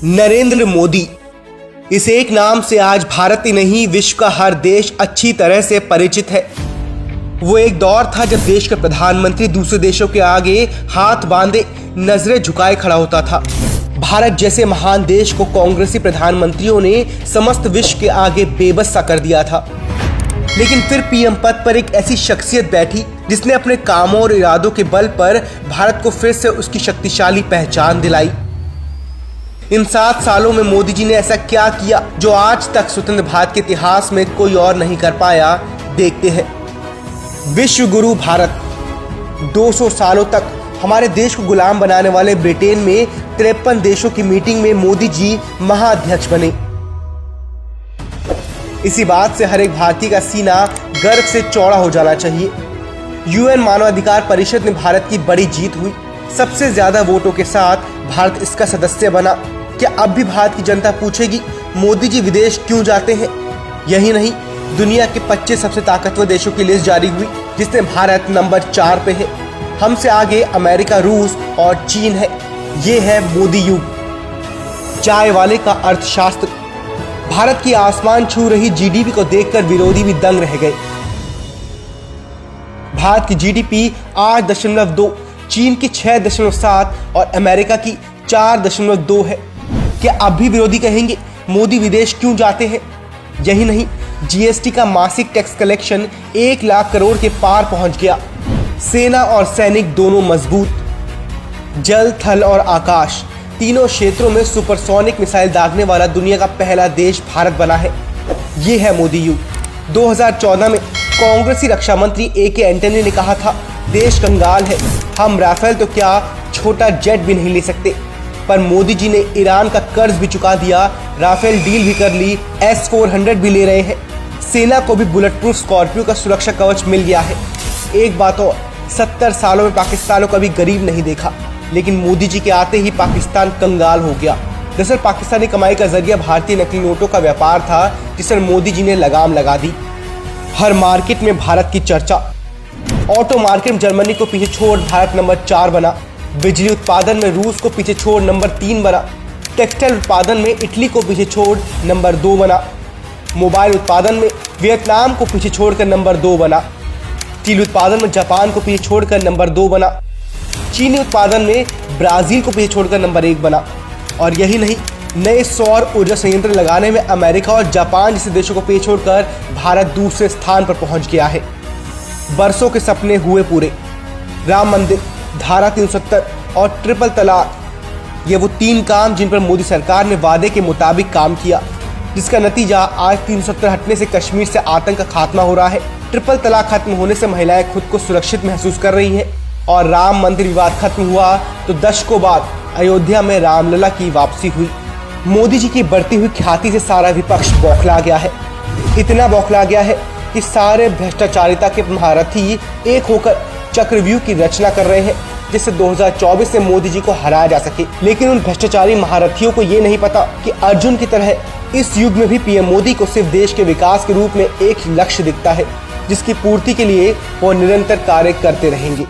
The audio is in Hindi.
नरेंद्र मोदी, इस एक नाम से आज भारत ही नहीं विश्व का हर देश अच्छी तरह से परिचित है। वो एक दौर था जब देश का प्रधानमंत्री दूसरे देशों के आगे हाथ बांधे नजरें झुकाए खड़ा होता था। भारत जैसे महान देश को कांग्रेसी प्रधानमंत्रियों ने समस्त विश्व के आगे बेबस सा कर दिया था। लेकिन फिर पीएम पद पर एक ऐसी शख्सियत बैठी जिसने अपने कामों और इरादों के बल पर भारत को फिर से उसकी शक्तिशाली पहचान दिलाई। इन 7 सालों में मोदी जी ने ऐसा क्या किया जो आज तक स्वतंत्र भारत के इतिहास में कोई और नहीं कर पाया, देखते हैं। विश्व गुरु भारत। 200 सालों तक हमारे देश को गुलाम बनाने वाले ब्रिटेन में 53 देशों की मीटिंग में मोदी जी महाअध्यक्ष बने। इसी बात से हर एक भारतीय का सीना गर्व से चौड़ा हो जाना चाहिए। यूएन मानवाधिकार परिषद में भारत की बड़ी जीत हुई। सबसे ज्यादा वोटों के साथ भारत इसका सदस्य बना। क्या अब भी भारत की जनता पूछेगी मोदी जी विदेश क्यों जाते हैं? यही नहीं, दुनिया के 25 सबसे ताकतवर देशों की लिस्ट जारी हुई जिसमें भारत नंबर 4 पे है। हमसे आगे अमेरिका, रूस और चीन है। ये है मोदी युग। चाय वाले का अर्थशास्त्र। भारत की आसमान छू रही जीडीपी को देखकर विरोधी भी दंग रह गए। भारत की जीडीपी 8.2, चीन की 6.7 और अमेरिका की 4.2 है। क्या अब भी विरोधी कहेंगे मोदी विदेश क्यों जाते हैं? यही नहीं, जीएसटी का मासिक टैक्स कलेक्शन 1 लाख करोड़ के पार पहुंच गया। सेना और सैनिक दोनों मजबूत। जल, थल और आकाश तीनों क्षेत्रों में सुपरसोनिक मिसाइल दागने वाला दुनिया का पहला देश भारत बना है। ये है मोदी युग। 2014 में कांग्रेसी रक्षा मंत्री ए.के. एंटनी ने कहा था, देश कंगाल है, हम राफेल तो क्या छोटा जेट भी नहीं ले सकते। पर मोदी जी ने ईरान का कर्ज भी चुका दिया, राफेल डील भी कर ली, S-400 भी ले रहे हैं। सेना को भी बुलेट प्रूफ स्कॉर्पियो का सुरक्षा कवच मिल गया है। एक बात और, 70 सालों में पाकिस्तान को कभी गरीब नहीं देखा, लेकिन मोदी जी के आते ही पाकिस्तान कंगाल हो गया। दरअसल पाकिस्तानी कमाई का जरिया भारतीय नकली नोटों का व्यापार था, जिस पर मोदी जी ने लगाम लगा दी। हर मार्केट में भारत की चर्चा। ऑटो मार्केट में जर्मनी को पीछे छोड़ भारत नंबर 4 बना। बिजली उत्पादन में रूस को पीछे छोड़ नंबर 3 बना। टेक्सटाइल उत्पादन में इटली को पीछे छोड़ नंबर 2 बना। मोबाइल उत्पादन में वियतनाम को पीछे छोड़कर नंबर 2 बना। स्टील उत्पादन में जापान को पीछे छोड़कर नंबर 2 बना। चीनी उत्पादन में ब्राजील को पीछे छोड़कर नंबर 1 बना। और यही नहीं, नए सौर ऊर्जा संयंत्र लगाने में अमेरिका और जापान जैसे देशों को पीछे छोड़कर भारत दूसरे स्थान पर पहुंच गया है। बरसों के सपने हुए पूरे। राम मंदिर, धारा 370 और ट्रिपल तलाक, ये वो 3 काम जिन पर मोदी सरकार ने वादे के मुताबिक काम किया, जिसका नतीजा आज 370 हटने से कश्मीर से आतंक का खात्मा हो रहा है। ट्रिपल तलाक खत्म होने से महिलाएं खुद को सुरक्षित महसूस कर रही हैं। और राम मंदिर विवाद खत्म हुआ तो दशकों बाद अयोध्या में रामलला की वापसी हुई। मोदी जी की बढ़ती हुई ख्याति से सारा विपक्ष बौखला गया है। इतना बौखला गया है कि सारे भ्रष्टाचारिता के महारथी एक होकर चक्रव्यूह की रचना कर रहे हैं, जिससे 2024 में मोदी जी को हराया जा सके। लेकिन उन भ्रष्टाचारी महारथियों को ये नहीं पता कि अर्जुन की तरह इस युग में भी पीएम मोदी को सिर्फ देश के विकास के रूप में एक लक्ष्य दिखता है, जिसकी पूर्ति के लिए वो निरंतर कार्य करते रहेंगे।